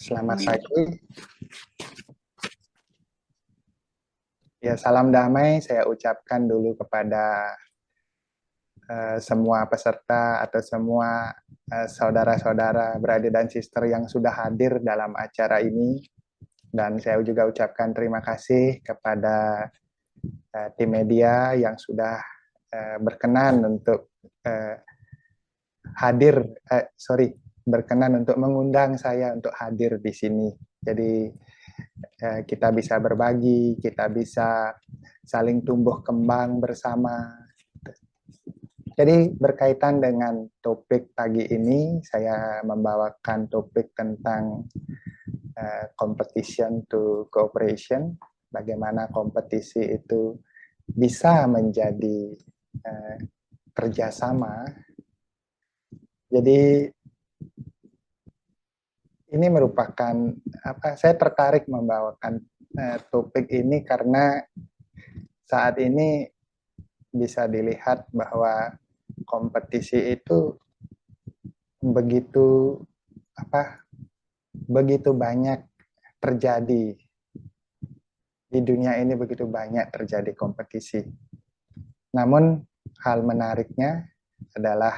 Selamat pagi. Ya, salam damai saya ucapkan dulu kepada semua peserta atau semua saudara-saudara, beradik dan sister yang sudah hadir dalam acara ini. Dan saya juga ucapkan terima kasih kepada tim media yang sudah berkenan untuk berkenan untuk mengundang saya untuk hadir di sini. Jadi kita bisa berbagi, kita bisa saling tumbuh kembang bersama. Jadi berkaitan dengan topik pagi ini, saya membawakan topik tentang competition to cooperation, bagaimana kompetisi itu bisa menjadi kerjasama. Jadi ini merupakan saya tertarik membawakan topik ini karena saat ini bisa dilihat bahwa kompetisi itu begitu banyak terjadi di dunia ini, begitu banyak terjadi kompetisi. Namun hal menariknya adalah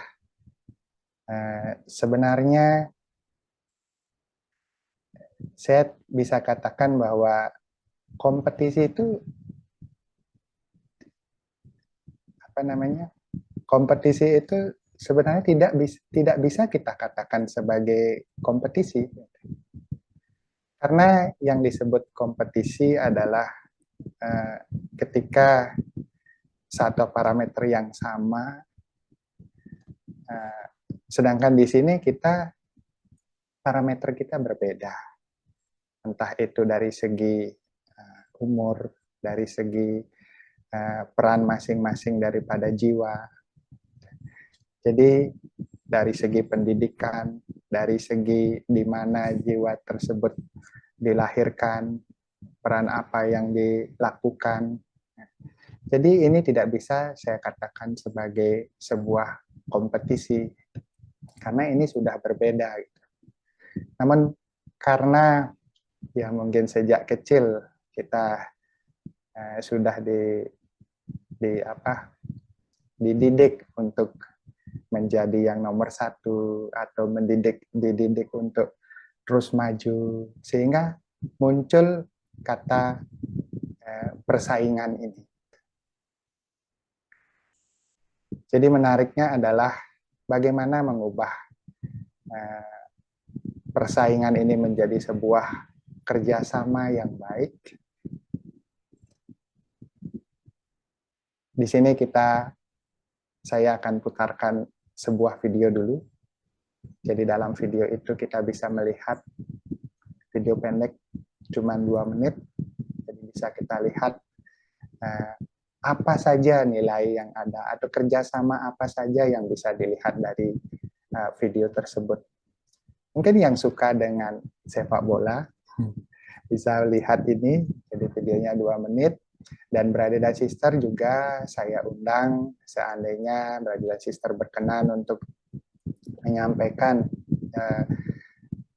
sebenarnya saya bisa katakan bahwa kompetisi itu kompetisi itu sebenarnya tidak bisa kita katakan sebagai kompetisi, karena yang disebut kompetisi adalah ketika satu parameter yang sama, sedangkan di sini parameter kita berbeda, entah itu dari segi umur, dari segi peran masing-masing daripada jiwa. Jadi dari segi pendidikan, dari segi di mana jiwa tersebut dilahirkan, peran apa yang dilakukan. Jadi ini tidak bisa saya katakan sebagai sebuah kompetisi, karena ini sudah berbeda. Namun karena ya mungkin sejak kecil kita sudah dididik untuk menjadi yang nomor satu atau dididik untuk terus maju, sehingga muncul kata persaingan ini. Jadi menariknya adalah bagaimana mengubah persaingan ini menjadi sebuah kerjasama yang baik. Di sini saya akan putarkan sebuah video dulu. Jadi dalam video itu kita bisa melihat video pendek cuma 2 menit. Jadi bisa kita lihat apa saja nilai yang ada atau kerjasama apa saja yang bisa dilihat dari video tersebut. Mungkin yang suka dengan sepak bola bisa lihat ini. Jadi videonya 2 menit. Dan Brother dan Sister juga saya undang seandainya Brother dan Sister berkenan untuk menyampaikan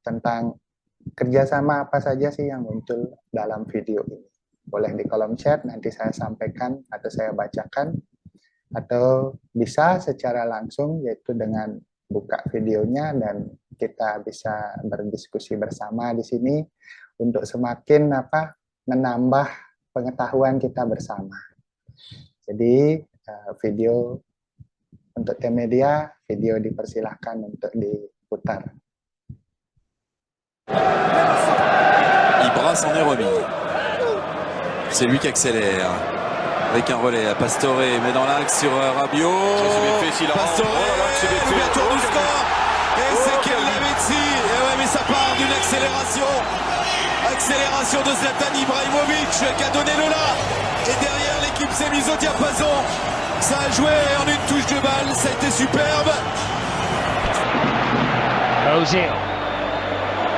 tentang kerjasama apa saja sih yang muncul dalam video ini. Boleh di kolom chat, nanti saya sampaikan atau saya bacakan, atau bisa secara langsung yaitu dengan buka videonya dan kita bisa berdiskusi bersama di sini untuk semakin menambah pengetahuan kita bersama. Jadi video untuk tim media, video dipersilahkan untuk diputar. Ibra s'en est remis. C'est lui qui accélère. Avec un relais à Pastore, met dans l'axe sur Rabiot. Pastore, tour du score. Et c'est qu'il l'avait dit. Et ouais, mais ça part d'une accélération. Accélération de Zlatan Ibrahimovic qui a donné le là. Et derrière, l'équipe s'est mise au diapason. Ça a joué en une touche de balle. Ça a été superbe. Ozil.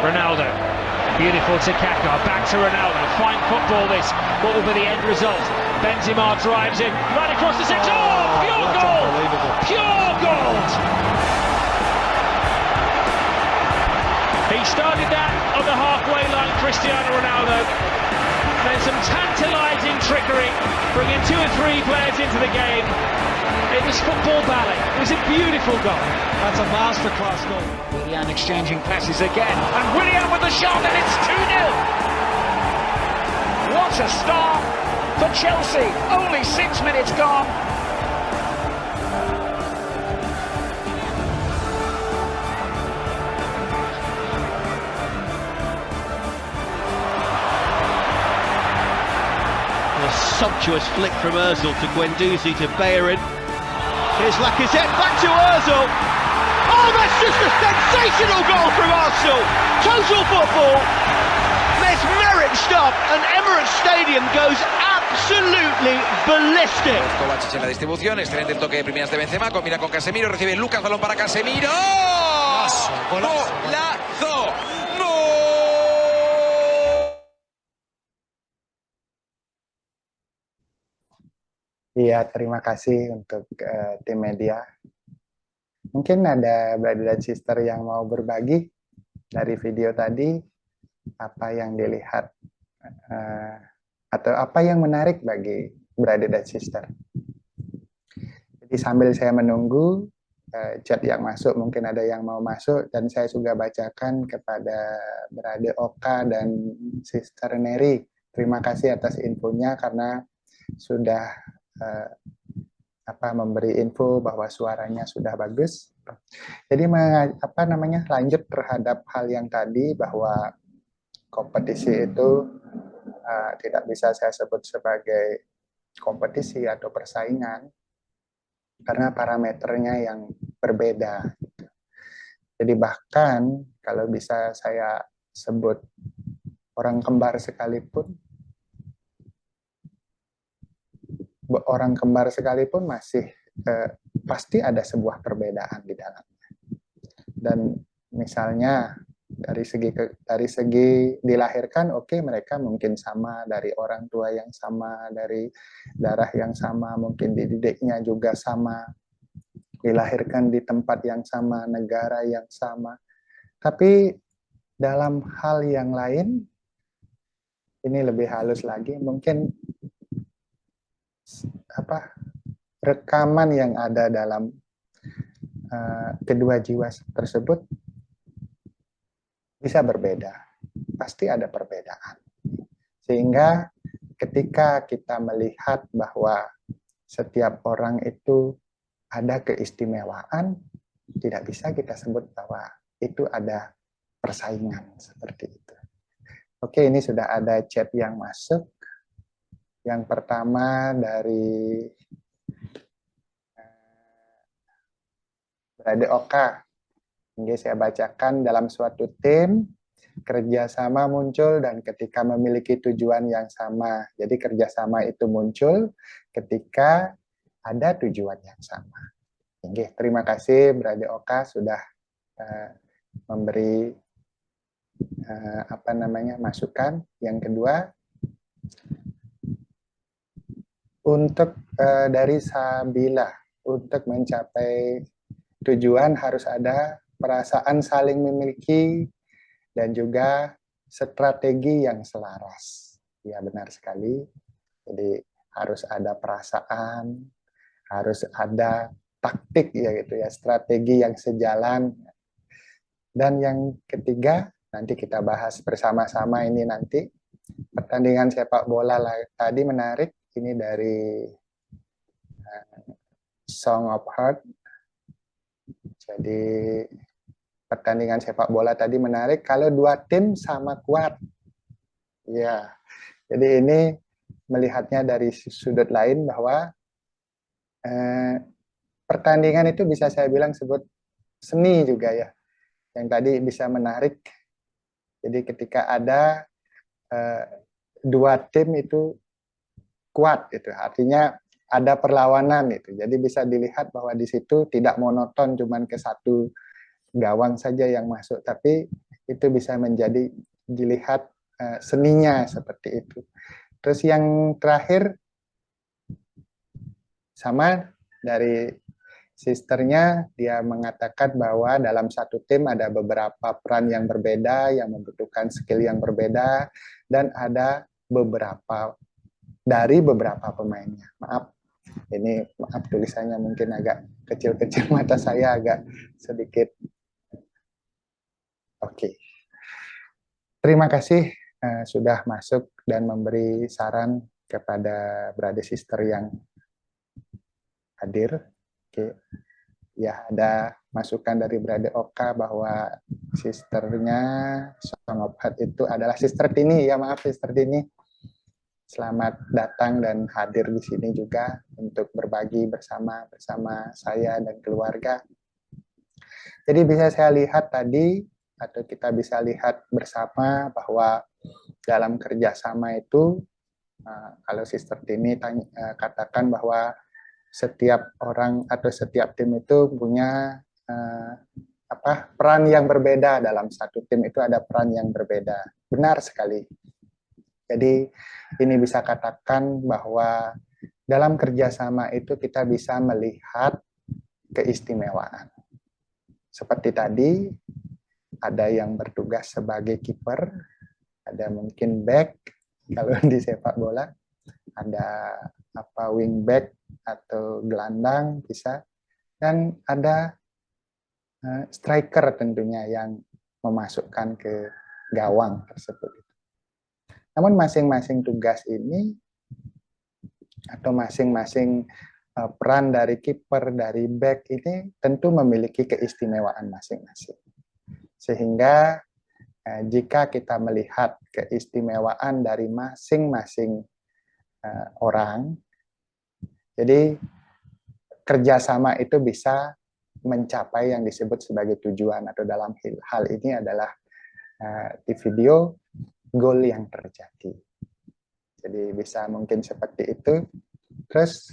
Ronaldo. Beautiful to Kaká. Back to Ronaldo. Fine football this. What will be the end result? Benzema drives in. Right across the centre. Oh, pure goal! Pure gold! He He started that on the halfway line, Cristiano Ronaldo. Then some tantalising trickery, bringing 2 or 3 players into the game. It was football ballet. It was a beautiful goal. That's a masterclass goal. Willian exchanging passes again, and Willian with the shot, and it's 2-0. What a start for Chelsea. Only 6 minutes gone. A sumptuous flick from Ozil to Guendouzi to Bellerin. Here's Lacazette, back to Ozil. Oh, that's just a sensational goal from Arsenal. Total football. Mesmeric stop, and Emirates Stadium goes absolutely ballistic. Kovacic en la distribución, excelente el toque de primeras de Benzema, combina con Casemiro, recibe Lucas, balón para Casemiro. ¡Golazo! Iya, terima kasih untuk tim media. Mungkin ada brother dan sister yang mau berbagi dari video tadi, apa yang dilihat atau apa yang menarik bagi brother dan sister. Jadi sambil saya menunggu chat yang masuk, mungkin ada yang mau masuk, dan saya juga bacakan kepada brother Oka dan sister Neri. Terima kasih atas infonya karena sudah memberi info bahwa suaranya sudah bagus. Jadi lanjut terhadap hal yang tadi, bahwa kompetisi itu tidak bisa saya sebut sebagai kompetisi atau persaingan karena parameternya yang berbeda. Jadi bahkan kalau bisa saya sebut orang kembar sekalipun masih pasti ada sebuah perbedaan di dalamnya. Dan misalnya dari segi dilahirkan, oke, mereka mungkin sama, dari orang tua yang sama, dari darah yang sama, mungkin dididiknya juga sama, dilahirkan di tempat yang sama, negara yang sama. Tapi dalam hal yang lain, ini lebih halus lagi, mungkin rekaman yang ada dalam kedua jiwa tersebut bisa berbeda, pasti ada perbedaan. Sehingga ketika kita melihat bahwa setiap orang itu ada keistimewaan, tidak bisa kita sebut bahwa itu ada persaingan seperti itu. Oke, ini sudah ada chat yang masuk. Yang pertama dari Brother Oka. Ini saya bacakan, dalam suatu tim, kerjasama muncul dan ketika memiliki tujuan yang sama. Jadi kerjasama itu muncul ketika ada tujuan yang sama. Oke, terima kasih Brother Oka sudah memberi masukan. Yang kedua, untuk dari Sabila, untuk mencapai tujuan harus ada perasaan saling memiliki dan juga strategi yang selaras. Ya, benar sekali. Jadi harus ada perasaan, harus ada taktik strategi yang sejalan. Dan yang ketiga, nanti kita bahas bersama-sama ini nanti. Pertandingan sepak bola tadi menarik. Ini dari Song of Heart. Jadi pertandingan sepak bola tadi menarik kalau dua tim sama kuat. Ya. Jadi ini melihatnya dari sudut lain bahwa pertandingan itu bisa saya bilang sebut seni juga ya. Yang tadi bisa menarik. Jadi ketika ada dua tim itu kuat, itu artinya ada perlawanan itu. Jadi bisa dilihat bahwa di situ tidak monoton cuman ke satu gawang saja yang masuk, tapi itu bisa menjadi dilihat seninya seperti itu. Terus yang terakhir sama dari sisternya dia mengatakan bahwa dalam satu tim ada beberapa peran yang berbeda, yang membutuhkan skill yang berbeda, dan ada beberapa pemainnya. Maaf, ini tulisannya mungkin agak kecil-kecil, mata saya agak sedikit. Oke. Terima kasih sudah masuk dan memberi saran kepada brother sister yang hadir. Oke. Ya, ada masukan dari Brother Oka bahwa sisternya Song of Heart itu adalah Sister Tini. Ya, maaf Sister Tini. Selamat datang dan hadir di sini juga untuk berbagi bersama saya dan keluarga. Jadi bisa saya lihat tadi, atau kita bisa lihat bersama bahwa dalam kerjasama itu, kalau Sister Tini katakan bahwa setiap orang atau setiap tim itu punya peran yang berbeda. Dalam satu tim itu ada peran yang berbeda. Benar sekali. Jadi ini bisa katakan bahwa dalam kerjasama itu kita bisa melihat keistimewaan. Seperti tadi, ada yang bertugas sebagai kiper, ada mungkin back kalau di sepak bola, ada wingback atau gelandang bisa, dan ada striker tentunya yang memasukkan ke gawang tersebut. Namun masing-masing tugas ini atau masing-masing peran dari kiper, dari back ini tentu memiliki keistimewaan masing-masing. Sehingga jika kita melihat keistimewaan dari masing-masing orang, jadi kerjasama itu bisa mencapai yang disebut sebagai tujuan, atau dalam hal ini adalah di video goal yang terjadi. Jadi bisa mungkin seperti itu. Terus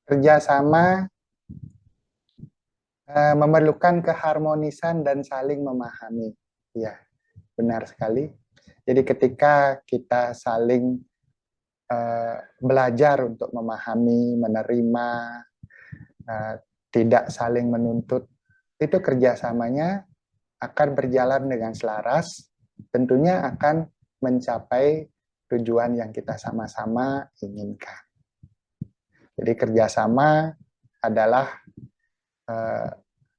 kerjasama memerlukan keharmonisan dan saling memahami. Ya, benar sekali. Jadi ketika kita saling belajar untuk memahami, menerima, tidak saling menuntut, itu kerjasamanya akan berjalan dengan selaras, tentunya akan mencapai tujuan yang kita sama-sama inginkan. Jadi kerjasama adalah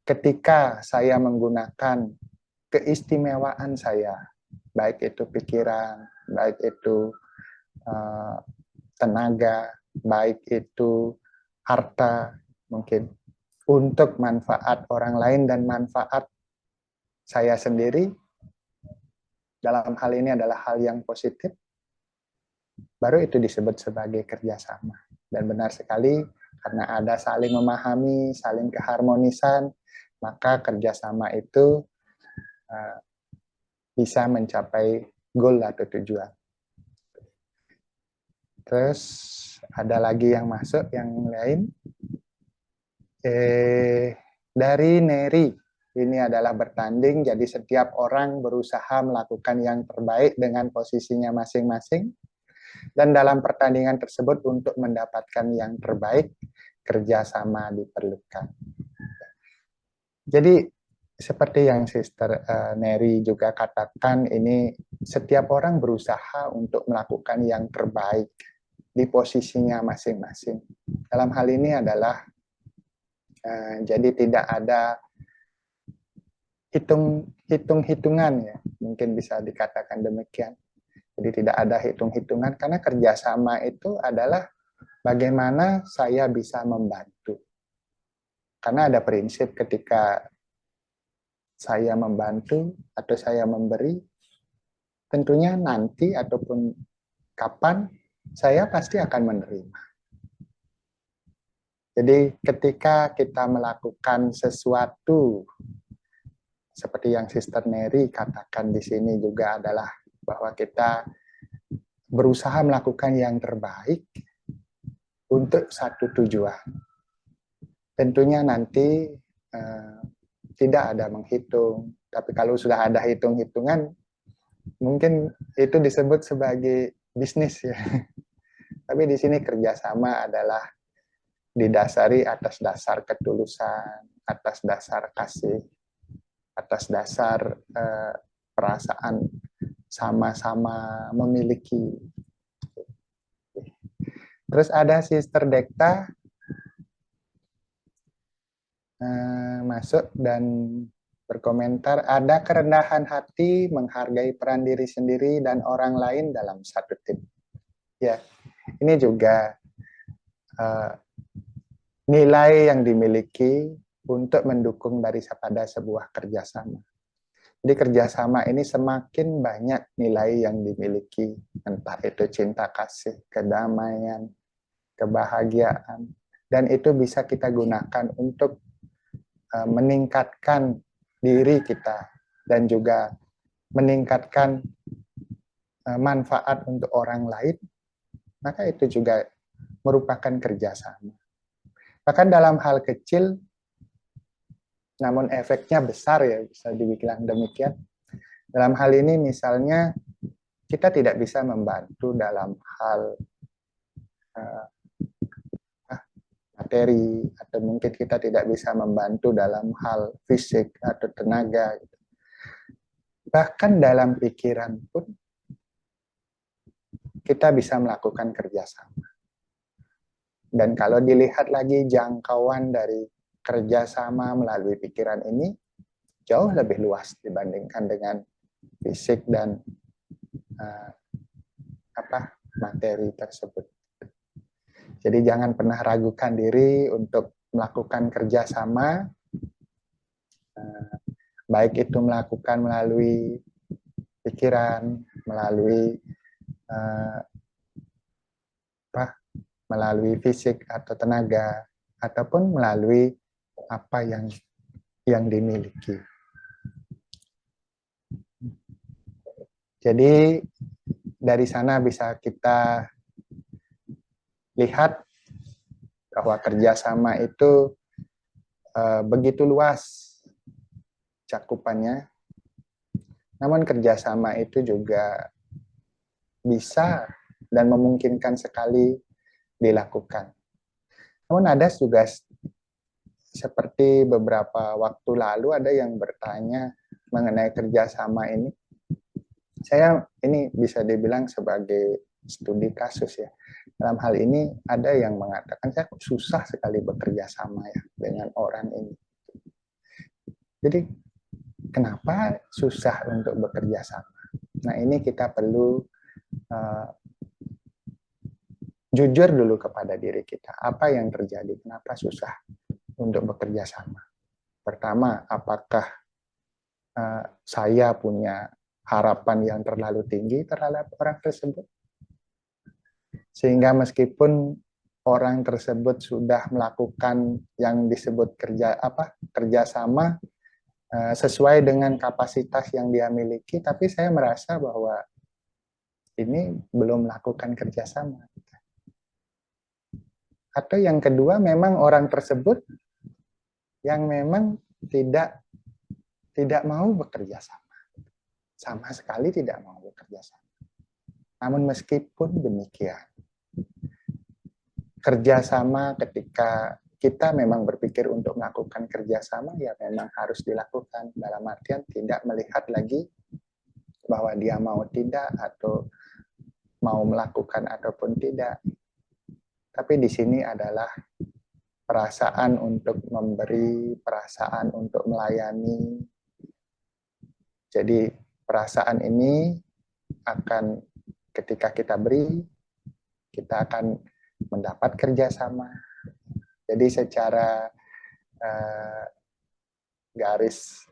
ketika saya menggunakan keistimewaan saya, baik itu pikiran, baik itu tenaga, baik itu harta, mungkin untuk manfaat orang lain dan manfaat saya sendiri, dalam hal ini adalah hal yang positif, baru itu disebut sebagai kerjasama. Dan benar sekali, karena ada saling memahami, saling keharmonisan, maka kerjasama itu bisa mencapai goal atau tujuan. Terus ada lagi yang masuk, yang lain. Dari Neri, ini adalah bertanding, jadi setiap orang berusaha melakukan yang terbaik dengan posisinya masing-masing. Dan dalam pertandingan tersebut untuk mendapatkan yang terbaik, kerjasama diperlukan. Jadi seperti yang Sister Neri juga katakan, ini setiap orang berusaha untuk melakukan yang terbaik di posisinya masing-masing. Dalam hal ini adalah jadi tidak ada hitung-hitungan, ya, mungkin bisa dikatakan demikian. Jadi tidak ada hitung-hitungan, karena kerjasama itu adalah bagaimana saya bisa membantu. Karena ada prinsip ketika saya membantu atau saya memberi, tentunya nanti ataupun kapan saya pasti akan menerima. Jadi ketika kita melakukan sesuatu, seperti yang Sister Neri katakan di sini juga adalah bahwa kita berusaha melakukan yang terbaik untuk satu tujuan. Tentunya nanti tidak ada menghitung, tapi kalau sudah ada hitung-hitungan, mungkin itu disebut sebagai bisnis, ya. Tapi di sini kerjasama adalah didasari atas dasar ketulusan, atas dasar kasih, atas dasar perasaan sama-sama memiliki. Terus ada Sister Dekta masuk dan berkomentar, ada kerendahan hati menghargai peran diri sendiri dan orang lain dalam satu tim. Ya, ini juga nilai yang dimiliki untuk mendukung pada sebuah kerjasama. Jadi kerjasama ini semakin banyak nilai yang dimiliki, entah itu cinta kasih, kedamaian, kebahagiaan, dan itu bisa kita gunakan untuk meningkatkan diri kita dan juga meningkatkan manfaat untuk orang lain, maka itu juga merupakan kerjasama. Bahkan dalam hal kecil, namun efeknya besar ya, bisa dibilang demikian. Dalam hal ini misalnya, kita tidak bisa membantu dalam hal materi, atau mungkin kita tidak bisa membantu dalam hal fisik atau tenaga. Bahkan dalam pikiran pun, kita bisa melakukan kerjasama. Dan kalau dilihat lagi jangkauan dari kerjasama melalui pikiran ini, jauh lebih luas dibandingkan dengan fisik dan materi tersebut. Jadi jangan pernah ragukan diri untuk melakukan kerjasama, baik itu melakukan melalui pikiran, melalui melalui fisik atau tenaga, ataupun melalui apa yang dimiliki. Jadi dari sana bisa kita lihat bahwa kerjasama itu begitu luas cakupannya. Namun kerjasama itu juga bisa dan memungkinkan sekali dilakukan. Namun ada juga seperti beberapa waktu lalu ada yang bertanya mengenai kerjasama ini. Saya ini bisa dibilang sebagai studi kasus ya. Dalam hal ini ada yang mengatakan saya susah sekali bekerja sama ya dengan orang ini. Jadi kenapa susah untuk bekerja sama? Nah ini kita perlu jujur dulu kepada diri kita. Apa yang terjadi? Kenapa susah untuk bekerja sama? Pertama, apakah saya punya harapan yang terlalu tinggi terhadap orang tersebut? Sehingga meskipun orang tersebut sudah melakukan yang disebut kerjasama sesuai dengan kapasitas yang dia miliki, tapi saya merasa bahwa ini belum melakukan kerjasama. Atau yang kedua, memang orang tersebut yang memang tidak mau bekerja sama sekali tidak mau bekerja sama. Namun meskipun demikian, kerjasama ketika kita memang berpikir untuk melakukan kerjasama, ya memang harus dilakukan, dalam artian tidak melihat lagi bahwa dia mau tidak atau mau melakukan ataupun tidak. Tapi di sini adalah perasaan untuk memberi, perasaan untuk melayani. Jadi perasaan ini akan ketika kita beri, kita akan mendapat kerjasama. Jadi secara garis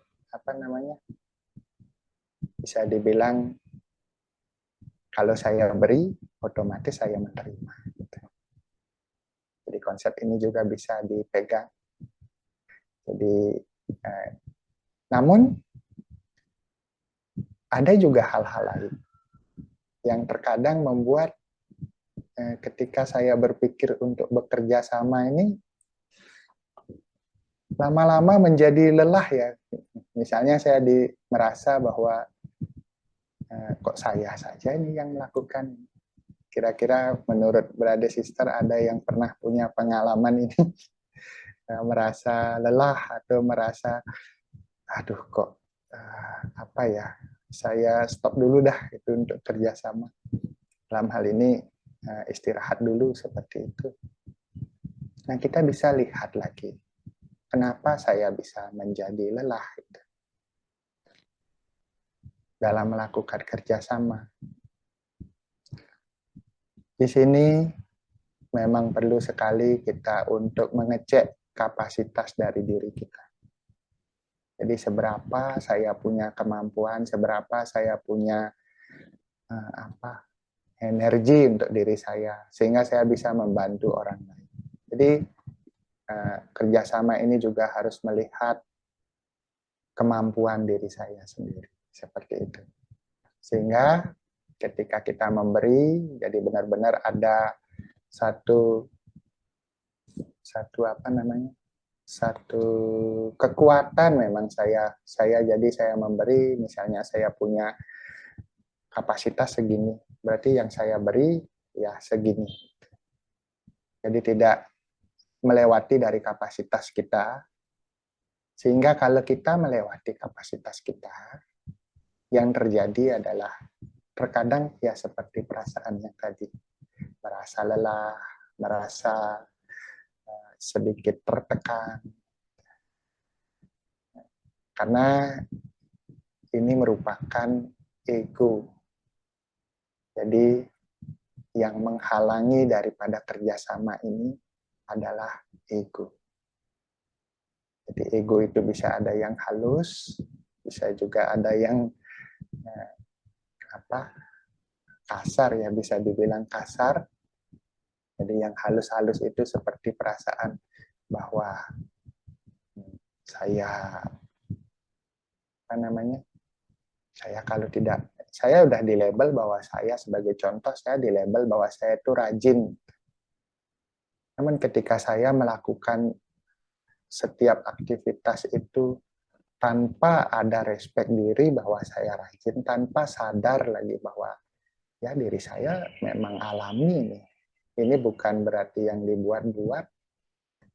bisa dibilang kalau saya beri, otomatis saya menerima. Jadi konsep ini juga bisa dipegang. Jadi, namun ada juga hal-hal lain yang terkadang membuat ketika saya berpikir untuk bekerja sama ini lama-lama menjadi lelah ya. Misalnya saya merasa bahwa kok saya saja ini yang melakukan. Kira-kira menurut brother sister ada yang pernah punya pengalaman ini merasa lelah atau merasa aduh kok apa ya, saya stop dulu dah itu untuk kerjasama. Dalam hal ini istirahat dulu seperti itu. Nah, kita bisa lihat lagi, kenapa saya bisa menjadi lelah gitu, dalam melakukan kerjasama. Di sini memang perlu sekali kita untuk mengecek kapasitas dari diri kita. Jadi seberapa saya punya kemampuan, seberapa saya punya energi untuk diri saya, sehingga saya bisa membantu orang lain. Jadi kerjasama ini juga harus melihat kemampuan diri saya sendiri, seperti itu. Sehingga ketika kita memberi, jadi benar-benar ada satu kekuatan memang saya jadi saya memberi, misalnya saya punya kapasitas segini, berarti yang saya beri ya segini. Jadi tidak melewati dari kapasitas kita, sehingga kalau kita melewati kapasitas kita, yang terjadi adalah terkadang ya seperti perasaan yang tadi, merasa lelah, merasa sedikit tertekan, karena ini merupakan ego. Jadi yang menghalangi daripada kerjasama ini adalah ego. Jadi ego itu bisa ada yang halus, bisa juga ada yang kasar ya, bisa dibilang kasar. Jadi yang halus-halus itu seperti perasaan bahwa saya saya udah di label bahwa saya sebagai contoh, saya di label bahwa saya itu rajin. Namun ketika saya melakukan setiap aktivitas itu tanpa ada respect diri bahwa saya rajin, tanpa sadar lagi bahwa ya diri saya memang alami nih. Ini bukan berarti yang dibuat-buat.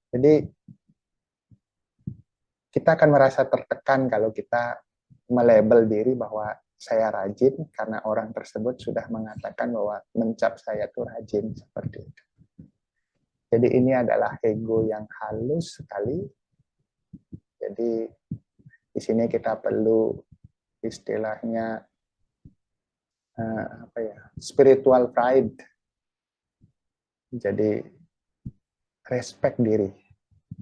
Jadi kita akan merasa tertekan kalau kita melabel diri bahwa saya rajin karena orang tersebut sudah mengatakan bahwa mencap saya itu rajin, seperti itu. Jadi ini adalah ego yang halus sekali. Jadi di sini kita perlu istilahnya spiritual pride. Jadi respect diri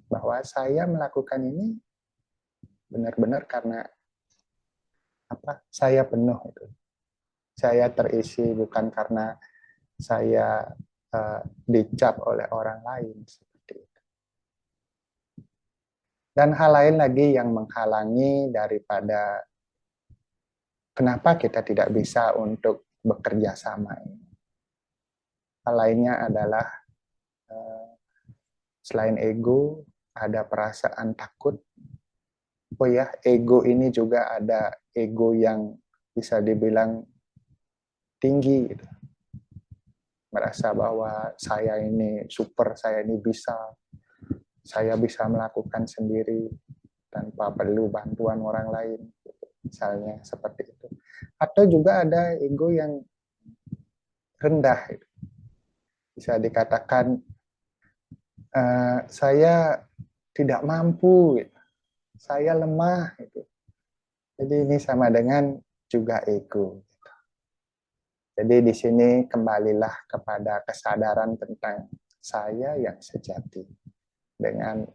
bahwa saya melakukan ini benar-benar karena saya penuh itu. Saya terisi bukan karena saya dicap oleh orang lain, seperti itu. Dan hal lain lagi yang menghalangi daripada kenapa kita tidak bisa untuk bekerja sama ini. Hal lainnya adalah selain ego, ada perasaan takut. Oh ya, ego ini juga ada ego yang bisa dibilang tinggi, gitu. Merasa bahwa saya ini super, saya ini bisa, saya bisa melakukan sendiri tanpa perlu bantuan orang lain, gitu. Misalnya seperti itu. Atau juga ada ego yang rendah, gitu. Bisa dikatakan saya tidak mampu, gitu. Saya lemah, gitu. Jadi ini sama dengan juga ego. Gitu. Jadi di sini kembalilah kepada kesadaran tentang saya yang sejati dengan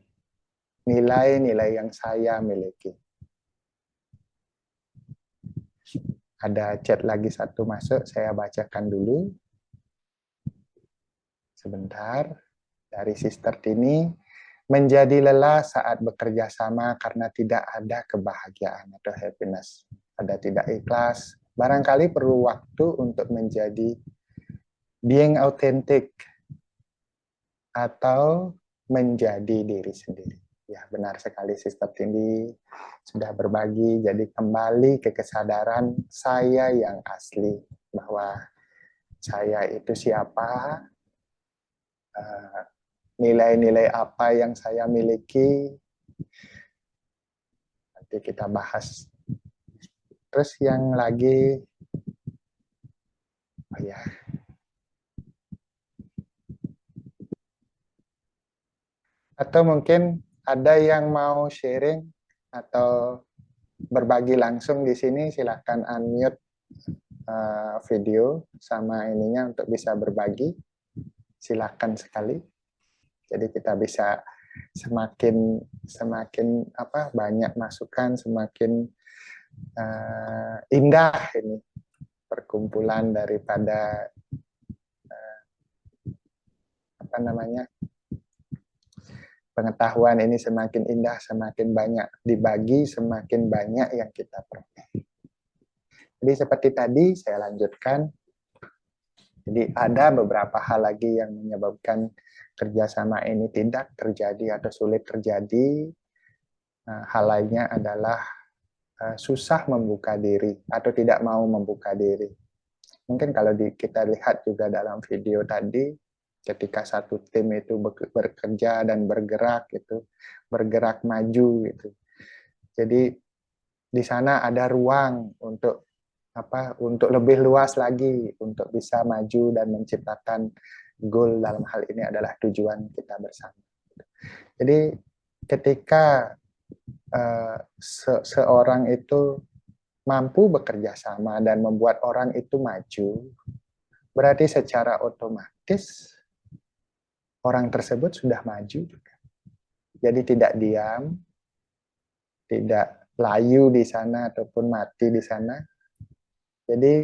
nilai-nilai yang saya miliki. Ada chat lagi satu masuk, saya bacakan dulu. Sebentar. Dari Sister Tini, menjadi lelah saat bekerja sama karena tidak ada kebahagiaan atau happiness. Ada tidak ikhlas. Barangkali perlu waktu untuk menjadi being authentic atau menjadi diri sendiri. Ya, benar sekali Sister Tini sudah berbagi. Jadi kembali ke kesadaran saya yang asli, bahwa saya itu siapa, nilai-nilai apa yang saya miliki, nanti kita bahas. Terus yang lagi, oh ya, atau mungkin ada yang mau sharing atau berbagi langsung di sini, silahkan unmute video sama ininya untuk bisa berbagi. Silahkan sekali. Jadi kita bisa semakin banyak masukan, semakin indah ini perkumpulan daripada pengetahuan ini semakin indah, semakin banyak dibagi, semakin banyak yang kita peroleh. Jadi seperti tadi saya lanjutkan. Jadi ada beberapa hal lagi yang menyebabkan kerjasama ini tidak terjadi atau sulit terjadi. Hal lainnya adalah susah membuka diri atau tidak mau membuka diri. Mungkin kalau kita lihat juga dalam video tadi, ketika satu tim itu bekerja dan bergerak bergerak maju gitu. Jadi di sana ada ruang untuk lebih luas lagi untuk bisa maju dan menciptakan goal. Dalam hal ini adalah tujuan kita bersama. Jadi ketika seorang itu mampu bekerja sama dan membuat orang itu maju, berarti secara otomatis orang tersebut sudah maju juga. Jadi tidak diam, tidak layu di sana ataupun mati di sana. Jadi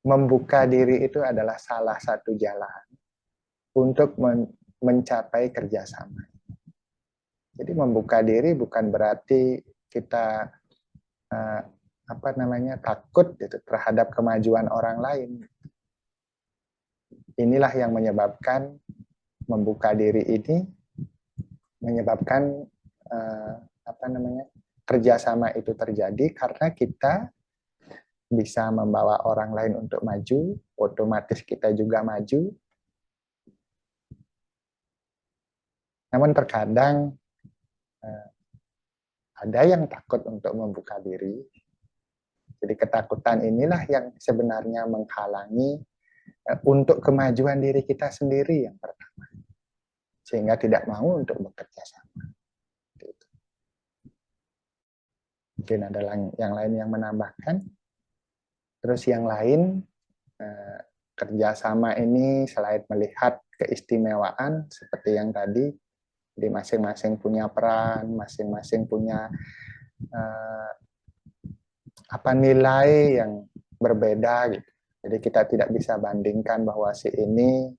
membuka diri itu adalah salah satu jalan untuk mencapai kerjasama. Jadi membuka diri bukan berarti kita takut terhadap kemajuan orang lain. Inilah yang menyebabkan membuka diri ini menyebabkan kerjasama itu terjadi, karena kita bisa membawa orang lain untuk maju, otomatis kita juga maju. Namun terkadang ada yang takut untuk membuka diri. Jadi ketakutan inilah yang sebenarnya menghalangi untuk kemajuan diri kita sendiri yang pertama, sehingga tidak mau untuk bekerja sama. Mungkin ada yang lain yang menambahkan. Terus yang lain, kerjasama ini selain melihat keistimewaan seperti yang tadi, di masing-masing punya peran, masing-masing punya nilai yang berbeda gitu. Jadi kita tidak bisa bandingkan bahwa si ini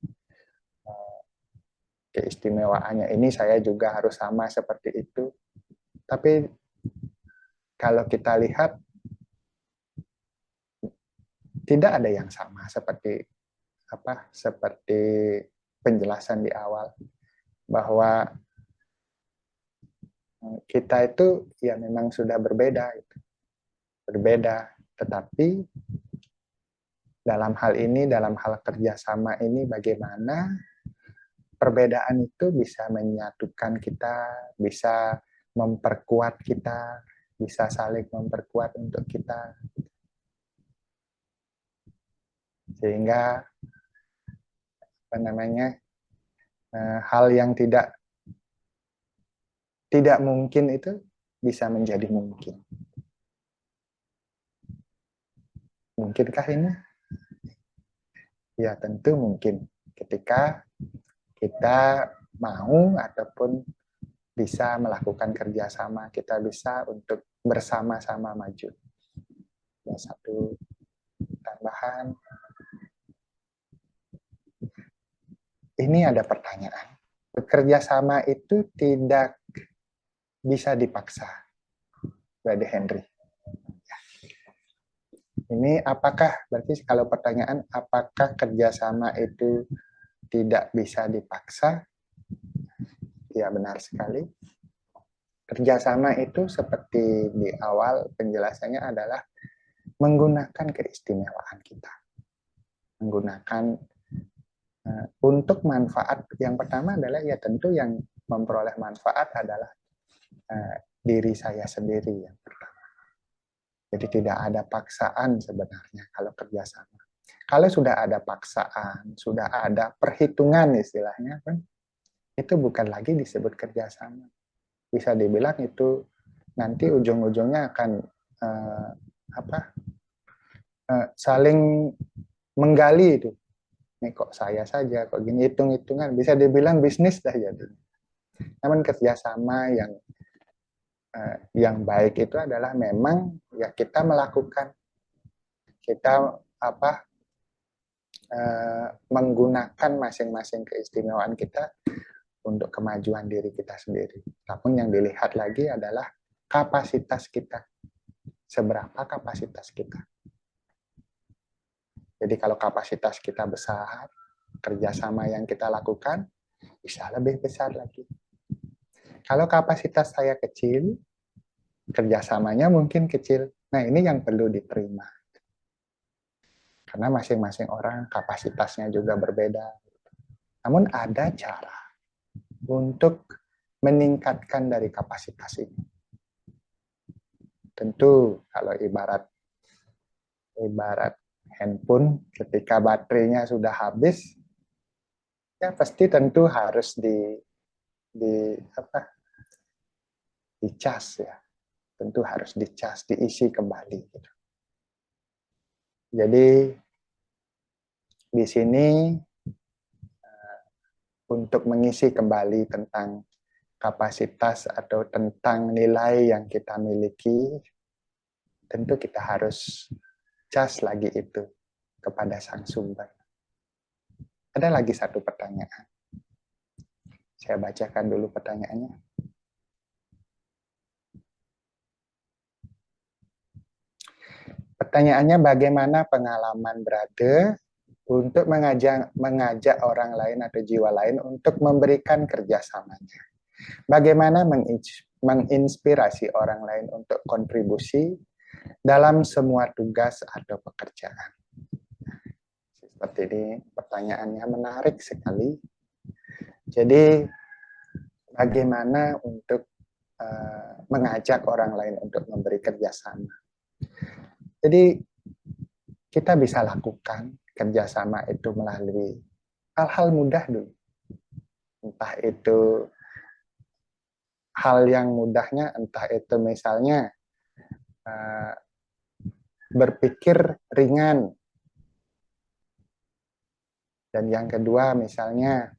keistimewaannya ini saya juga harus sama seperti itu. Tapi kalau kita lihat tidak ada yang sama seperti penjelasan di awal, bahwa kita itu ya memang sudah berbeda, tetapi dalam hal ini, dalam hal kerjasama ini, bagaimana perbedaan itu bisa menyatukan kita, bisa memperkuat kita, bisa saling memperkuat untuk kita. Sehingga hal yang tidak mungkin itu bisa menjadi mungkin. Mungkinkah ini? Ya tentu mungkin, ketika kita mau ataupun bisa melakukan kerjasama, kita bisa untuk bersama-sama maju. Ya, satu tambahan. Ini ada pertanyaan. Bekerja sama itu tidak bisa dipaksa, Brother Henry. Ini apakah, berarti kalau pertanyaan, apakah kerjasama itu tidak bisa dipaksa? Ya, benar sekali. Kerjasama itu seperti di awal penjelasannya adalah menggunakan keistimewaan kita. menggunakan untuk manfaat. Yang pertama adalah ya tentu yang memperoleh manfaat adalah diri saya sendiri yang pertama. Jadi tidak ada paksaan sebenarnya kalau kerjasama. Kalau sudah ada paksaan, sudah ada perhitungan istilahnya, kan, itu bukan lagi disebut kerjasama. Bisa dibilang itu nanti ujung-ujungnya akan saling menggali itu. Ini kok saya saja, kok gini, hitung-hitungan. Bisa dibilang bisnis dah jadi. Namun kerjasama yang baik itu adalah memang ya kita melakukan, kita menggunakan masing-masing keistimewaan kita untuk kemajuan diri kita sendiri. Namun yang dilihat lagi adalah kapasitas kita. Seberapa kapasitas kita. Jadi kalau kapasitas kita besar, kerjasama yang kita lakukan bisa lebih besar lagi. Kalau kapasitas saya kecil, kerjasamanya mungkin kecil. Nah ini yang perlu diterima. Karena masing-masing orang kapasitasnya juga berbeda. Namun ada cara untuk meningkatkan dari kapasitas ini. Tentu kalau ibarat handphone ketika baterainya sudah habis, ya pasti tentu harus dicas ya. Tentu harus dicas, diisi kembali gitu. Jadi di sini untuk mengisi kembali tentang kapasitas atau tentang nilai yang kita miliki, tentu kita harus cas lagi itu kepada sang sumber. Ada lagi satu pertanyaan. Saya bacakan dulu pertanyaannya. Pertanyaannya, bagaimana pengalaman Brother untuk mengajak orang lain atau jiwa lain untuk memberikan kerjasamanya? Bagaimana menginspirasi orang lain untuk kontribusi dalam semua tugas atau pekerjaan? Seperti ini, pertanyaannya menarik sekali. Jadi, bagaimana untuk mengajak orang lain untuk memberi kerjasama? Jadi, kita bisa lakukan kerjasama itu melalui hal-hal mudah dulu. Entah itu hal yang mudahnya, entah itu misalnya berpikir ringan. Dan yang kedua misalnya,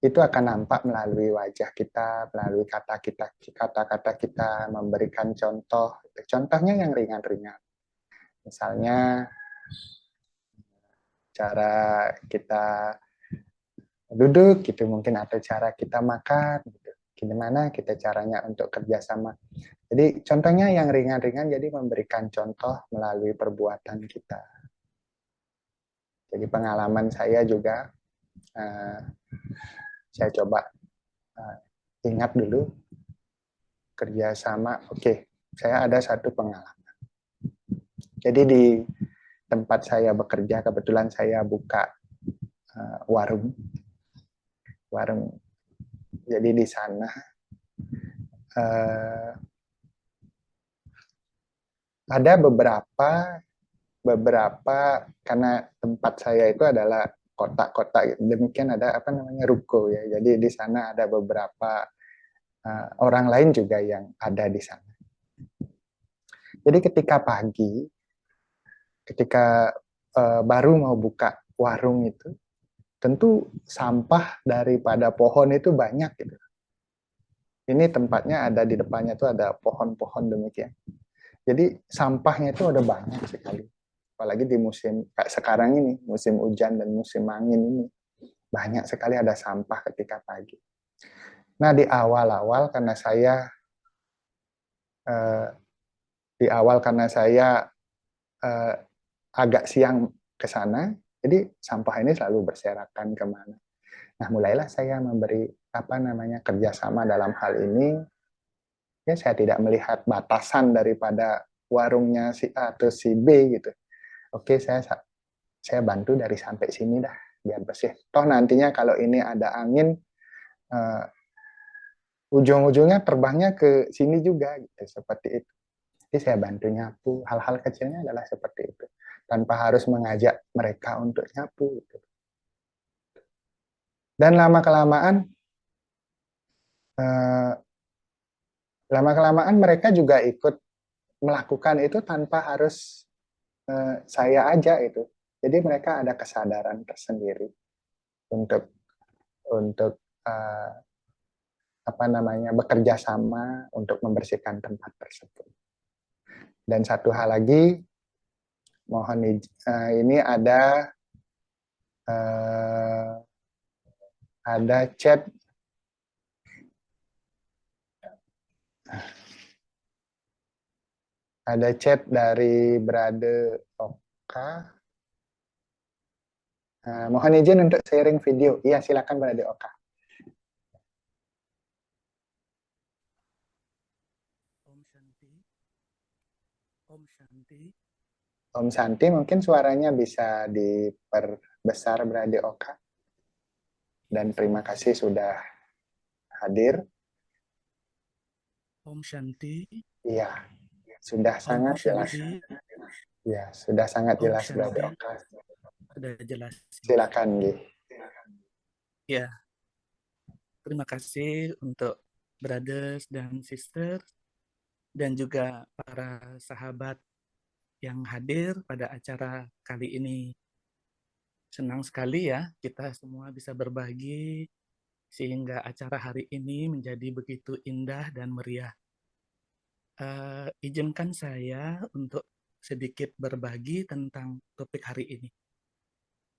itu akan nampak melalui wajah kita, melalui kata-kata kita, memberikan contoh. Contohnya yang ringan-ringan. Misalnya, cara kita duduk gitu mungkin, atau cara kita makan gitu. Gimana kita caranya untuk kerjasama. Jadi contohnya yang ringan-ringan, jadi memberikan contoh melalui perbuatan kita. Jadi pengalaman saya juga, saya coba ingat dulu kerjasama. Oke, saya ada satu pengalaman. Jadi di tempat saya bekerja, kebetulan saya buka warung. Jadi di sana ada beberapa karena tempat saya itu adalah kotak-kotak, demikian ada ruko ya. Jadi di sana ada beberapa orang lain juga yang ada di sana. Jadi ketika pagi, ketika baru mau buka warung itu, tentu sampah daripada pohon itu banyak gitu. Ini tempatnya ada di depannya tuh ada pohon-pohon demikian. Jadi sampahnya itu ada banyak sekali. Apalagi di musim kayak sekarang ini, musim hujan dan musim angin ini, banyak sekali ada sampah ketika pagi. Nah di awal-awal karena saya agak siang ke sana, jadi sampah ini selalu berserakan kemana. Nah mulailah saya memberi kerjasama dalam hal ini. Ya saya tidak melihat batasan daripada warungnya si A atau si B gitu. Oke, saya saya bantu dari sampai sini dah biar bersih. Toh nantinya kalau ini ada angin, ujung-ujungnya terbangnya ke sini juga gitu, seperti itu. Jadi saya bantu nyapu, hal-hal kecilnya adalah seperti itu, tanpa harus mengajak mereka untuk nyapu gitu. Dan lama-kelamaan mereka juga ikut melakukan itu tanpa harus saya aja itu. Jadi mereka ada kesadaran tersendiri untuk bekerja sama untuk membersihkan tempat tersebut. Dan satu hal lagi, mohon ini ada chat dari Brother Oka. Mohon izin untuk sharing video. Iya, silakan Brother Oka. Om Shanti. Om Shanti. Om Santi, mungkin suaranya bisa diperbesar Brother Oka. Dan terima kasih sudah hadir. Om Shanti. Iya, sudah sangat jelas. Ya, sudah sangat jelas Brother Oka. Sudah jelas. Silakan, Gi. Ya. Terima kasih untuk brothers dan sisters dan juga para sahabat yang hadir pada acara kali ini. Senang sekali ya kita semua bisa berbagi sehingga acara hari ini menjadi begitu indah dan meriah. Izinkan saya untuk sedikit berbagi tentang topik hari ini.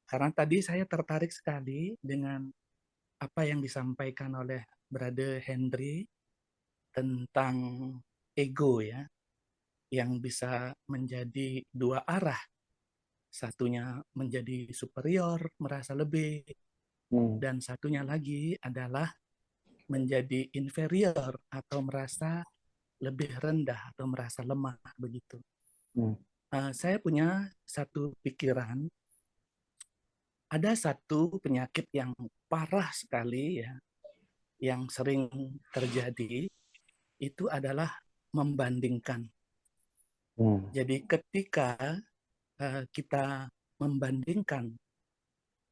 Karena tadi saya tertarik sekali dengan apa yang disampaikan oleh Brother Henry tentang ego ya, yang bisa menjadi dua arah. Satunya menjadi superior, merasa lebih, dan satunya lagi adalah menjadi inferior atau merasa lebih rendah atau merasa lemah begitu. Saya punya satu pikiran, ada satu penyakit yang parah sekali ya, yang sering terjadi, itu adalah membandingkan. Jadi ketika kita membandingkan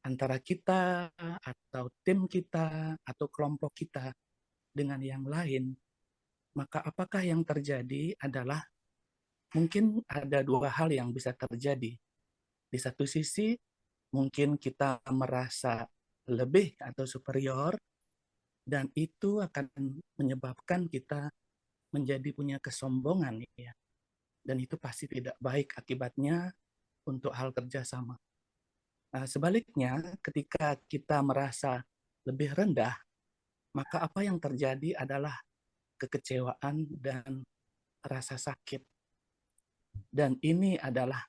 antara kita atau tim kita atau kelompok kita dengan yang lain, maka apakah yang terjadi adalah mungkin ada dua hal yang bisa terjadi. Di satu sisi mungkin kita merasa lebih atau superior, dan itu akan menyebabkan kita menjadi punya kesombongan ya. Dan itu pasti tidak baik akibatnya untuk hal kerjasama. Sebaliknya, ketika kita merasa lebih rendah, maka apa yang terjadi adalah kekecewaan dan rasa sakit. Dan ini adalah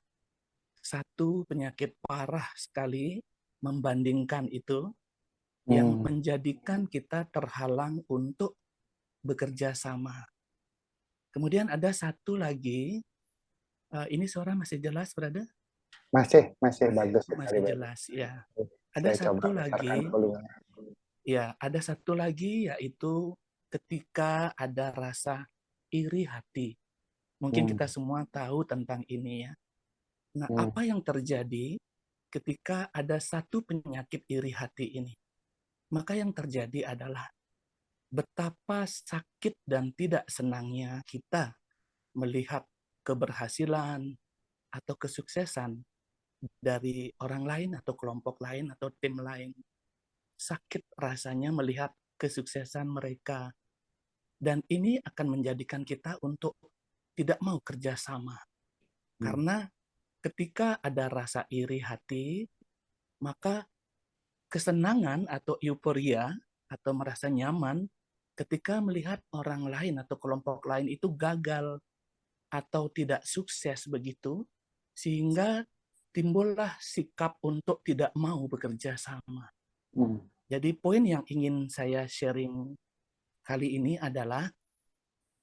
satu penyakit parah sekali, membandingkan itu, yang menjadikan kita terhalang untuk bekerja sama. Kemudian ada satu lagi, ini suara masih jelas, Brother? Masih bagus. Masih jelas, ya. Ada satu lagi, ya, ada satu lagi yaitu ketika ada rasa iri hati. Mungkin kita semua tahu tentang ini ya. Nah, apa yang terjadi ketika ada satu penyakit iri hati ini? Maka yang terjadi adalah betapa sakit dan tidak senangnya kita melihat keberhasilan atau kesuksesan dari orang lain atau kelompok lain atau tim lain. Sakit rasanya melihat kesuksesan mereka. Dan ini akan menjadikan kita untuk tidak mau kerjasama. Karena ketika ada rasa iri hati, maka kesenangan atau euforia atau merasa nyaman ketika melihat orang lain atau kelompok lain itu gagal atau tidak sukses begitu, sehingga timbullah sikap untuk tidak mau bekerja sama. Jadi poin yang ingin saya sharing kali ini adalah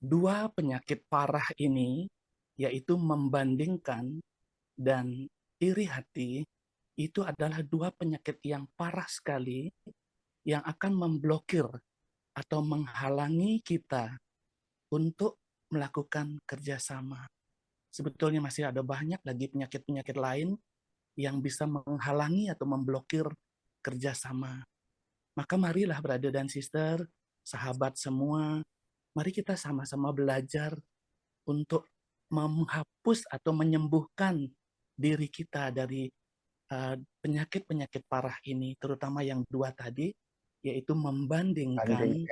dua penyakit parah ini, yaitu membandingkan dan iri hati, itu adalah dua penyakit yang parah sekali yang akan memblokir atau menghalangi kita untuk melakukan kerjasama. Sebetulnya masih ada banyak lagi penyakit-penyakit lain yang bisa menghalangi atau memblokir kerjasama. Maka marilah brother dan sister, sahabat semua, mari kita sama-sama belajar untuk menghapus atau menyembuhkan diri kita dari penyakit-penyakit parah ini, terutama yang dua tadi, yaitu membandingkan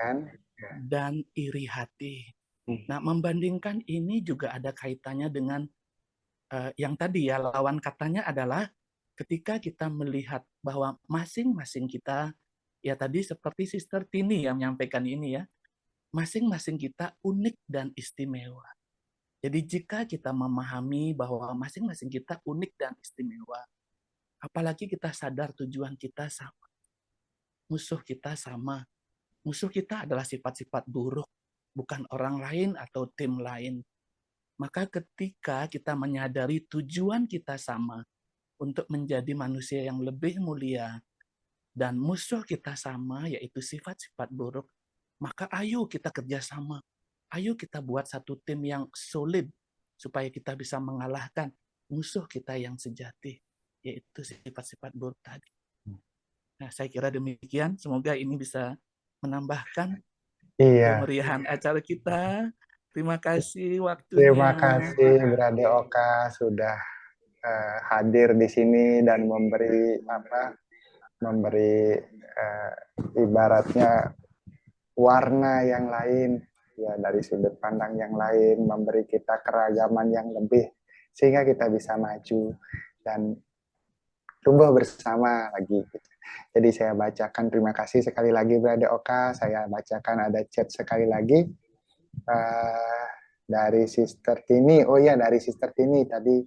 dan iri hati. Nah, membandingkan ini juga ada kaitannya dengan yang tadi ya, lawan katanya adalah ketika kita melihat bahwa masing-masing kita, ya tadi seperti Sister Tini yang menyampaikan ini ya, masing-masing kita unik dan istimewa. Jadi jika kita memahami bahwa masing-masing kita unik dan istimewa, apalagi kita sadar tujuan kita sama, musuh kita sama, musuh kita adalah sifat-sifat buruk, bukan orang lain atau tim lain. Maka ketika kita menyadari tujuan kita sama untuk menjadi manusia yang lebih mulia dan musuh kita sama yaitu sifat-sifat buruk, maka ayo kita kerjasama. Ayo kita buat satu tim yang solid supaya kita bisa mengalahkan musuh kita yang sejati, yaitu sifat-sifat buruk tadi. Nah, saya kira demikian. Semoga ini bisa menambahkan kemeriahan acara kita. Terima kasih waktunya. Terima kasih Brade Oka sudah hadir di sini dan memberi ibaratnya warna yang lain ya, dari sudut pandang yang lain, memberi kita keragaman yang lebih sehingga kita bisa maju dan tumbuh bersama lagi. Jadi saya bacakan, terima kasih sekali lagi Brade Oka. Saya bacakan ada chat sekali lagi dari Sister Tini. Oh ya, dari Sister Tini tadi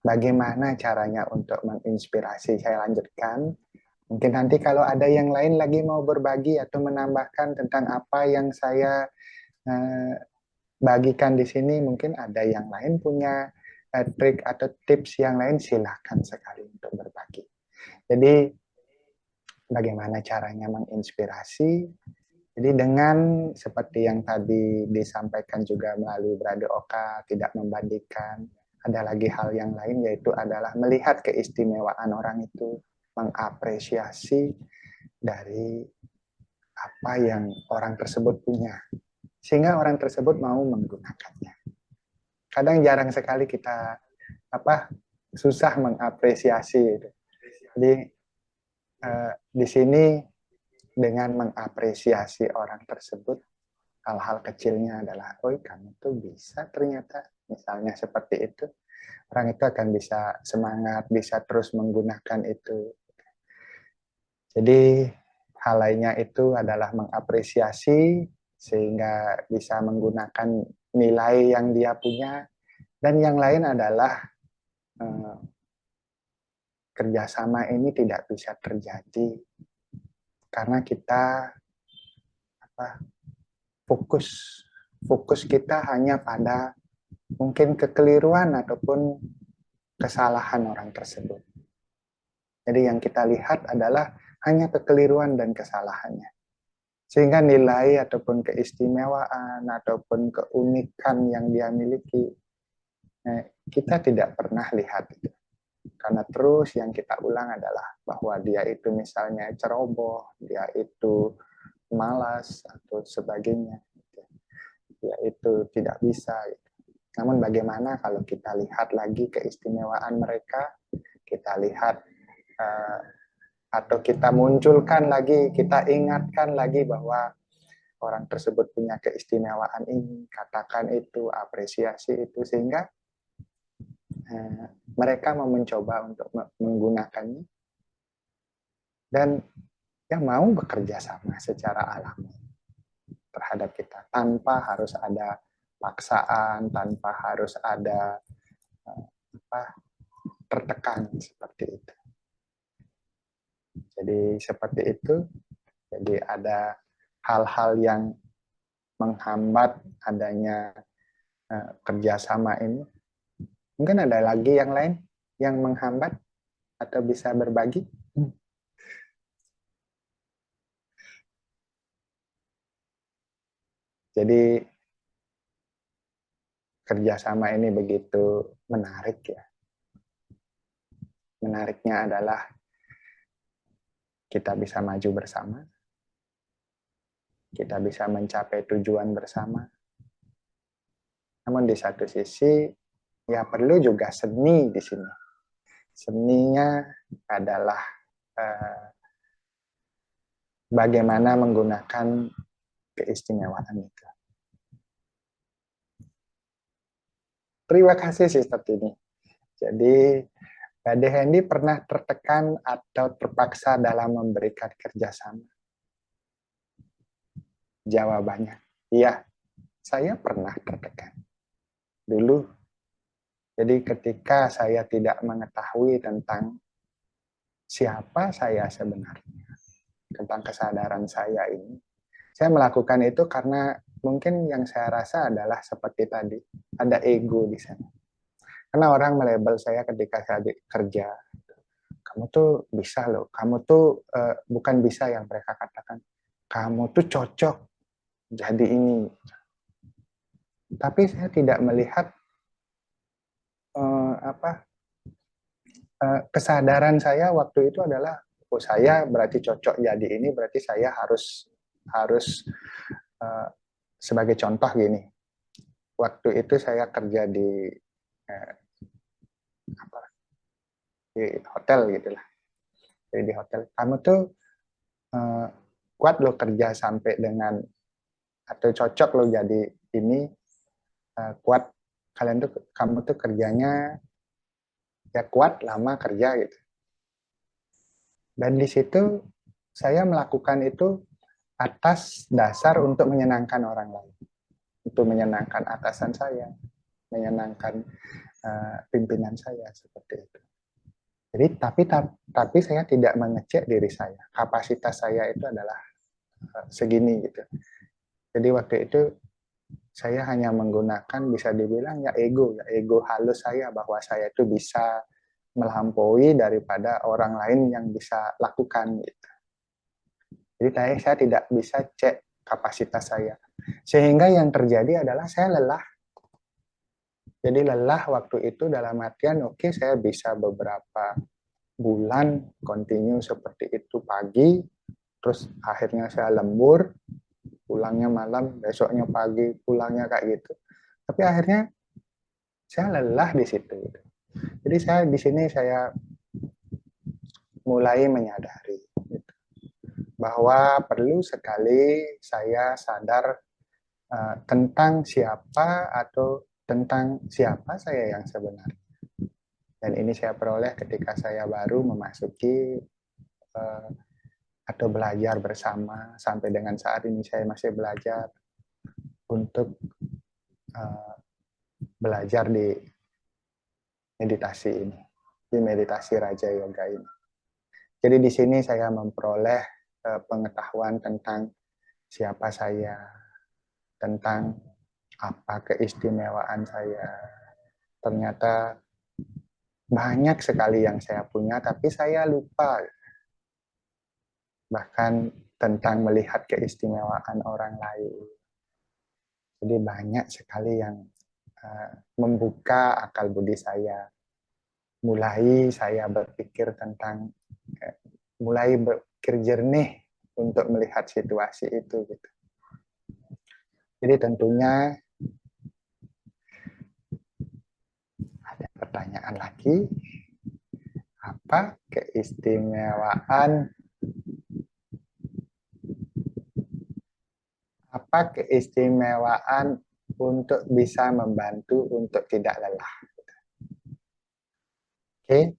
bagaimana caranya untuk menginspirasi. Saya lanjutkan. Mungkin nanti kalau ada yang lain lagi mau berbagi atau menambahkan tentang apa yang saya bagikan di sini, mungkin ada yang lain punya trik atau tips yang lain, silahkan sekali untuk berbagi. Jadi bagaimana caranya menginspirasi? Jadi dengan seperti yang tadi disampaikan juga melalui Brade Oka, tidak membandingkan, ada lagi hal yang lain yaitu adalah melihat keistimewaan orang itu, mengapresiasi dari apa yang orang tersebut punya, sehingga orang tersebut mau menggunakannya. Kadang jarang sekali kita susah mengapresiasi. Jadi di sini dengan mengapresiasi orang tersebut, hal-hal kecilnya adalah, oh kamu tuh bisa ternyata, misalnya seperti itu, orang itu akan bisa semangat, bisa terus menggunakan itu. Jadi hal lainnya itu adalah mengapresiasi sehingga bisa menggunakan nilai yang dia punya, dan yang lain adalah kerjasama ini tidak bisa terjadi karena kita fokus kita hanya pada mungkin kekeliruan ataupun kesalahan orang tersebut. Jadi yang kita lihat adalah hanya kekeliruan dan kesalahannya. Sehingga nilai ataupun keistimewaan ataupun keunikan yang dia miliki, kita tidak pernah lihat itu. Karena terus yang kita ulang adalah bahwa dia itu misalnya ceroboh, dia itu malas atau sebagainya, dia itu tidak bisa. Namun bagaimana kalau kita lihat lagi keistimewaan mereka, kita lihat atau kita munculkan lagi, kita ingatkan lagi bahwa orang tersebut punya keistimewaan ini, katakan itu, apresiasi itu, sehingga mereka mau mencoba untuk menggunakannya dan yang mau bekerja sama secara alami terhadap kita tanpa harus ada paksaan, tanpa harus ada tertekan seperti itu. Jadi seperti itu. Jadi ada hal-hal yang menghambat adanya kerjasama ini. Mungkin ada lagi yang lain yang menghambat. atau bisa berbagi? Jadi kerjasama ini begitu menarik ya. Menariknya adalah kita bisa maju bersama, kita bisa mencapai tujuan bersama. Namun di satu sisi, ya perlu juga seni di sini. Seninya adalah bagaimana menggunakan keistimewaan itu. Terima kasih Sister Tini. Jadi, Ade Hendy pernah tertekan atau terpaksa dalam memberikan kerjasama? Jawabannya, iya, saya pernah tertekan. Dulu, jadi ketika saya tidak mengetahui tentang siapa saya sebenarnya, tentang kesadaran saya ini, saya melakukan itu karena mungkin yang saya rasa adalah seperti tadi, ada ego di sana. Karena orang melabel saya ketika saya kerja, kamu tuh bisa loh, kamu tuh bukan bisa yang mereka katakan, kamu tuh cocok jadi ini. Tapi saya tidak melihat kesadaran saya waktu itu adalah, oh saya berarti cocok jadi ini, berarti saya harus sebagai contoh gini. Waktu itu saya kerja di di hotel gitulah. Jadi di hotel, kamu tuh kuat lo kerja sampai dengan atau cocok lo jadi ini, kuat, kalian tuh, kamu tuh kerjanya ya kuat lama kerja gitu. Dan di situ saya melakukan itu atas dasar untuk menyenangkan orang lain, untuk menyenangkan atasan saya, menyenangkan pimpinan saya, seperti itu. Jadi tapi saya tidak mengecek diri saya, kapasitas saya itu adalah segini gitu. Jadi waktu itu saya hanya menggunakan, bisa dibilang ya ego halus saya, bahwa saya itu bisa melampaui daripada orang lain yang bisa lakukan gitu. Jadi saya tidak bisa cek kapasitas saya. Sehingga yang terjadi adalah saya lelah. Jadi lelah waktu itu dalam artian oke, saya bisa beberapa bulan continue seperti itu pagi, terus akhirnya saya lembur, pulangnya malam, besoknya pagi, pulangnya kayak gitu. Tapi akhirnya saya lelah di situ. Jadi saya di sini saya mulai menyadari bahwa perlu sekali saya sadar tentang siapa atau tentang siapa saya yang sebenarnya. Dan ini saya peroleh ketika saya baru memasuki atau belajar bersama. Sampai dengan saat ini saya masih belajar untuk belajar di meditasi ini, di meditasi Raja Yoga ini. Jadi di sini saya memperoleh pengetahuan tentang siapa saya, tentang apa keistimewaan saya. Ternyata banyak sekali yang saya punya, tapi saya lupa. Bahkan tentang melihat keistimewaan orang lain. Jadi banyak sekali yang membuka akal budi saya. Mulai saya berpikir tentang, mulai berpikir jernih untuk melihat situasi itu. Gitu. Jadi tentunya ada pertanyaan lagi, apa keistimewaan untuk bisa membantu untuk tidak lelah? Oke,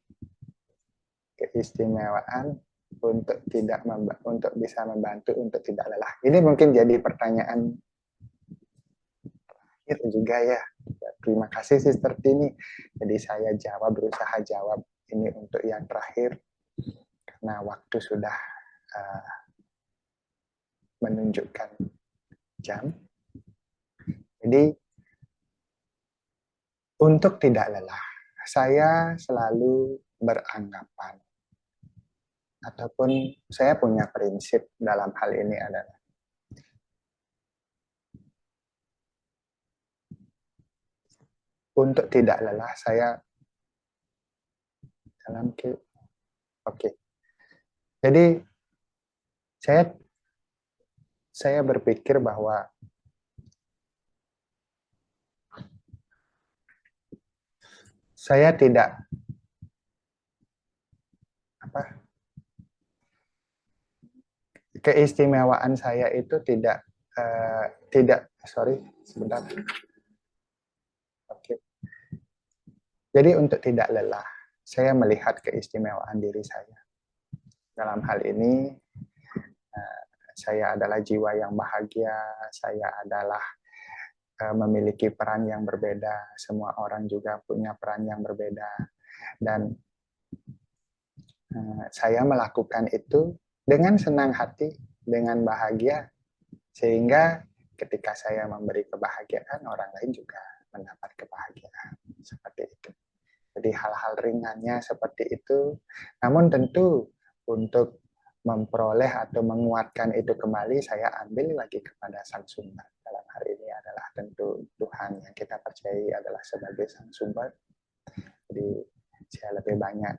keistimewaan untuk bisa membantu untuk tidak lelah. Ini mungkin jadi pertanyaan terakhir juga ya. Terima kasih Sister Tini. Jadi saya berusaha jawab ini untuk yang terakhir karena waktu sudah menunjukkan jam. Jadi untuk tidak lelah, saya selalu beranggapan ataupun saya punya prinsip dalam hal ini adalah untuk tidak lelah saya dalam oke. Jadi saya berpikir bahwa saya tidak keistimewaan saya itu tidak sebentar. Oke. Jadi untuk tidak lelah, saya melihat keistimewaan diri saya. Dalam hal ini, saya adalah jiwa yang bahagia, saya adalah memiliki peran yang berbeda, semua orang juga punya peran yang berbeda, dan saya melakukan itu dengan senang hati, dengan bahagia, sehingga ketika saya memberi kebahagiaan, orang lain juga mendapat kebahagiaan. Seperti itu. Jadi hal-hal ringannya seperti itu. Namun tentu untuk memperoleh atau menguatkan itu kembali, saya ambil lagi kepada Sang Sumber. Dalam hal ini adalah tentu Tuhan yang kita percayai adalah sebagai Sang Sumber. Jadi saya lebih banyak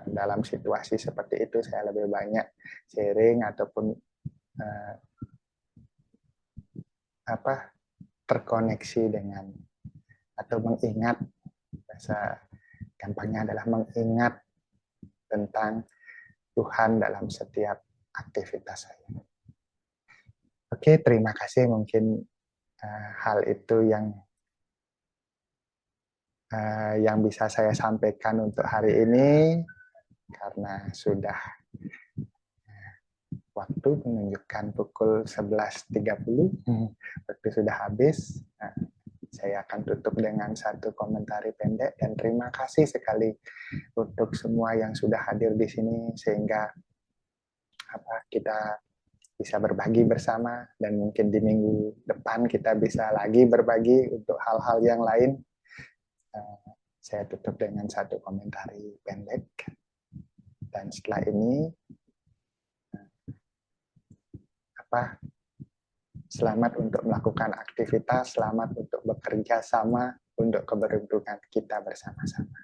dalam situasi seperti itu, saya lebih banyak sharing ataupun terkoneksi dengan atau mengingat, bahasa gampangnya adalah mengingat tentang Tuhan dalam setiap aktivitas saya. Oke, terima kasih. Mungkin hal itu yang bisa saya sampaikan untuk hari ini, karena sudah waktu menunjukkan pukul 11.30, waktu sudah habis. Saya akan tutup dengan satu komentari pendek, dan terima kasih sekali untuk semua yang sudah hadir di sini, sehingga kita bisa berbagi bersama, dan mungkin di minggu depan kita bisa lagi berbagi untuk hal-hal yang lain. Saya tutup dengan satu komentari pendek, dan setelah ini selamat untuk melakukan aktivitas, selamat untuk bekerja sama untuk keberuntungan kita bersama-sama.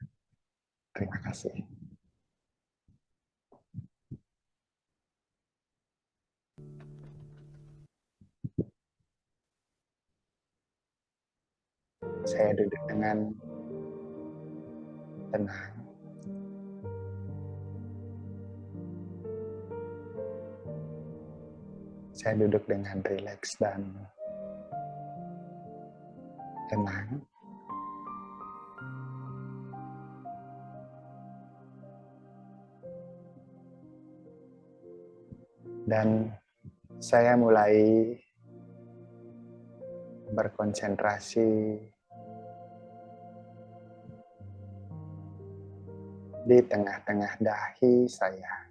Terima kasih. Saya duduk dengan tenang. Saya duduk dengan rileks dan tenang. Dan saya mulai berkonsentrasi di tengah-tengah dahi saya.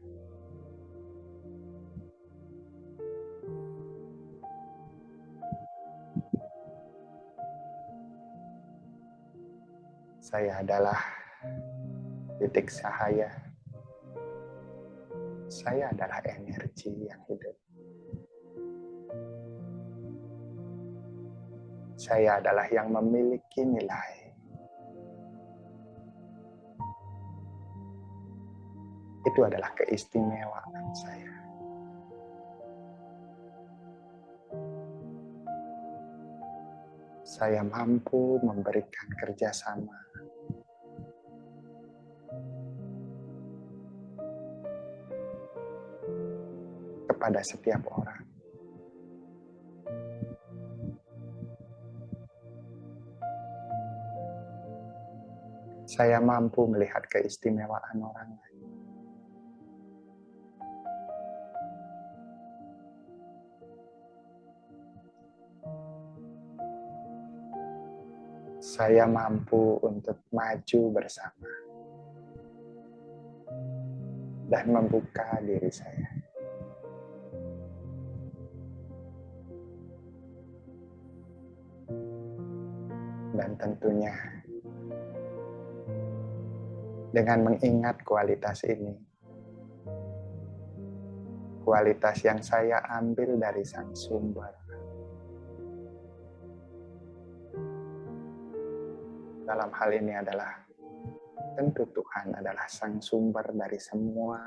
Saya adalah titik cahaya. Saya adalah energi yang hidup. Saya adalah yang memiliki nilai. Itu adalah keistimewaan saya. Saya mampu memberikan kerjasama. Kepada setiap orang. Saya mampu melihat keistimewaan orang lain. Saya mampu untuk maju bersama dan membuka diri saya. Dan tentunya Dengan mengingat kualitas ini, kualitas yang saya ambil dari Sang Sumber, dalam hal ini adalah tentu Tuhan adalah Sang Sumber dari semua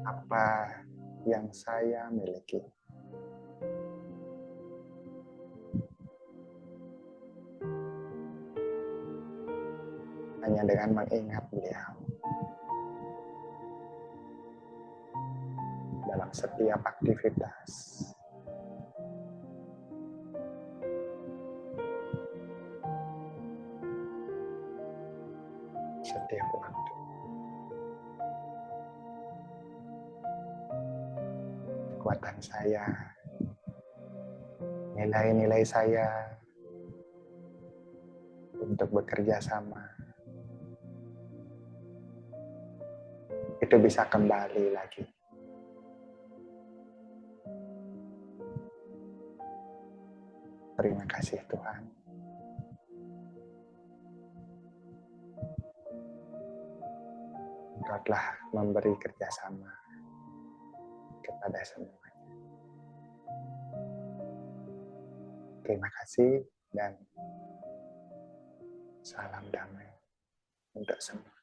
apa yang saya miliki. Hanya dengan mengingat Beliau dalam setiap aktivitas, setiap waktu. Kekuatan saya, nilai-nilai saya untuk bekerja sama, itu bisa kembali lagi. Terima kasih Tuhan. Engkau telah memberi kerjasama kepada semuanya. Terima kasih dan salam damai untuk semua.